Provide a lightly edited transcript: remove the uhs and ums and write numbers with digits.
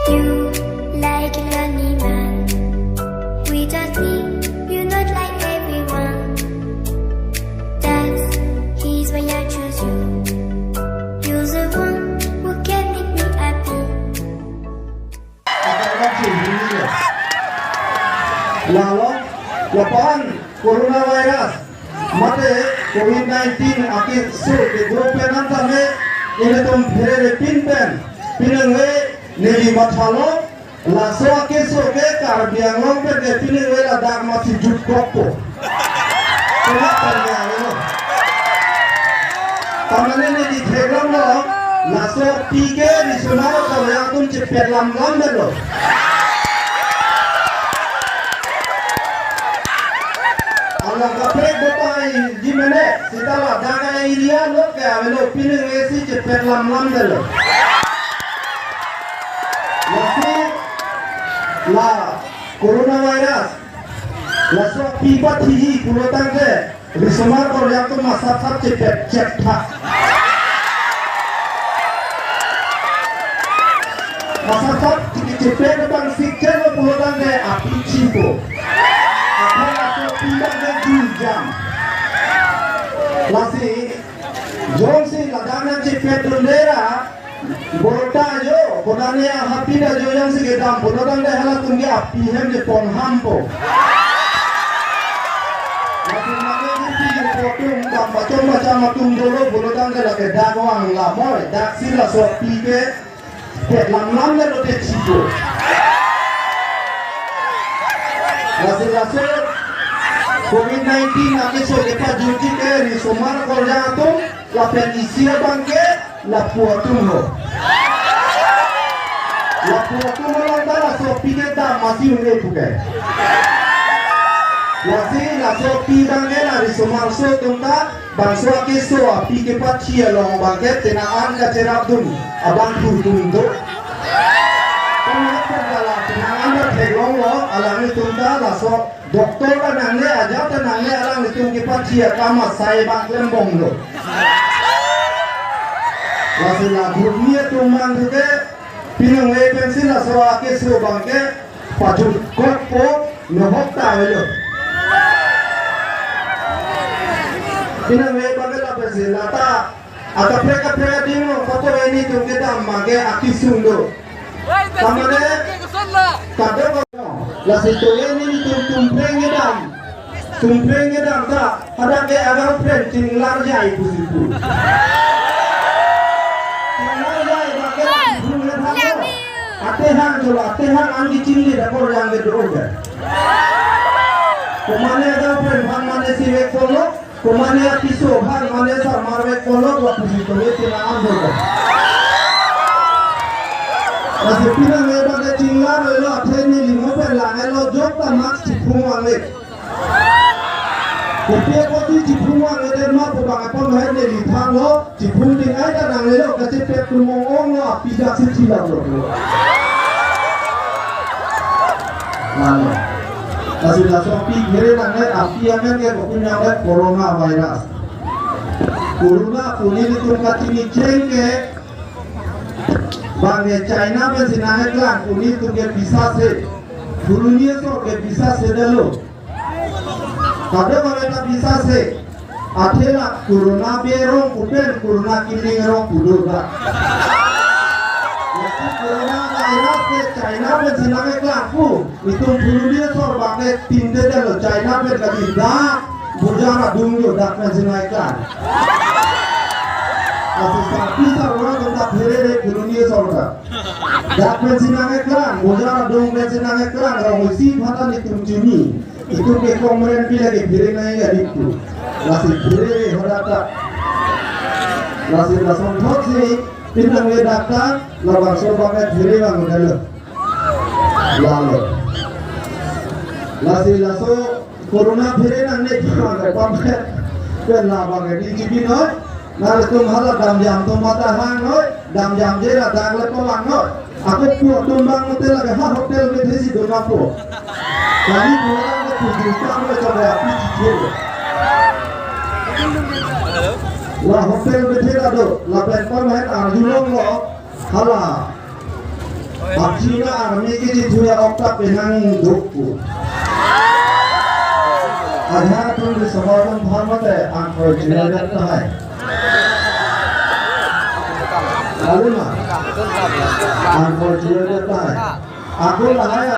You like a lonely man without me, you're not like everyone. That's he's why I choose you. You're the one who can make me happy. Lalu, lapan coronavirus, mate COVID-19 akhir sur ke grup yang kami ini tuh beri pinpen, pinengwe negi matalo, laso akhir sur ke karbiang lomper ke pinengwe ladak masih juk kopo. Tidak terlihat itu. Kamane negi tegang lo, laso tiga di sana kalau yang tuh cepet lam dulu. Allah kapre botai gimana? Setelah daga area lo ke avelo pining esi cepet lam dulu. Masih la coronavirus, la so pipa tihi pulotang ke risomar kalau yang tu masap cepet cepat. Masap cepet bang sikit lo pulotang ke api cipo. Tidak berjam. Lasi, jom si ladangnya cepet dundera, borta jo, kodane hati dah jo yang si gedam, kodang dah halat tunggu api hem je pon hampo. Lasi mana ni si potum kam macam matum dulu, kodang dah lagi dagwang lamoy, dak si la so pike, pet lam dah lo te cipo. Lasi COVID-19 akhir so kita junti ke risomar korja tu la penisia bangke la puatum lo antara so pigeta masih unde bukan masih la so pigangke la risomar so tunta bangso akhir so api ke pachia long bangke tenaan ka cerabdun abang turtum do tenangan la tegong lo alami tunta la so doktor kan nangle aja kan nangle alang itu kita cia kama saya bang lembong lo. Lalu lagu ni tu mang juga pinang pensil la sawa ke so bangke paju kopo nohok tahu lo. Pinang bangke la pensil lata atau mereka dino foto ini tu kita mage akisung lo. Kamane kado la situasi ini tumpreng edam tak ada ke agar printing larja ibu sipu. Larja bagai bulan hang. Atehang anggi cindi dapur yang kedua. Kemana ada print mana si wekolo, kemana piso hang mana sar marwek kolo waktu situ itu yang ambil. Masih pinang bagai cinglar lo atehni lima perlangan lo jok tamak cipung angin. Ketika kau cipung angin mah pun apa mahal ni thang lo cipung tinggal dah nang lo kasih pet kumong lo pijak secilang lo. Mana? Kasih langsung pi kiri nang api angin ke punya coronavirus. Corona kuning itu kacini cengke. Bangke China में सिनाहे क्लां उन्हीं तो के पिसा से दुनिया तो के पिसा से दलो कादे वाले ना पिसा से अथेला कोरोना बेरों उपेन कोरोना किलिंग रों पुडोगा ये कोरोना वायरस के China में सिनाहे क्लां को itu dunia तो bangke tinde दलो China में कभी दा बुझाना दूंगे दा में सिनाहे क्लां Bisa orang tentang beri dunia sorga. Dak pensinangan kelang, bojara dong pensinangan kelang. Orang isi hatan itu cumi. Itu ke komeran pilih ke beri naik ada itu. Nasi beri horata. Nasi langsung thot sini. Pinang we datang, labang sorbangan beri bang dulu. Lalu. Nasi langsung corona beri nang ne kian pamer. Ken labang di cibinoi. Nari tumhala dam jam tumata hang noi, dam jam jera dang lepo lang noi. Aku puak tumbang hotel lagi hotel medisi dona po. Kali pulang ke tujuh tahun coba api cicil. Wah hotel medisi ada, lapen pemain arjulong lo, hala. Abjina army ke jituya okta penang dokku. Adhara tun di sabaran bhamate angko jinadat hai. Lalu na angko jinadat hai. Aku lahaya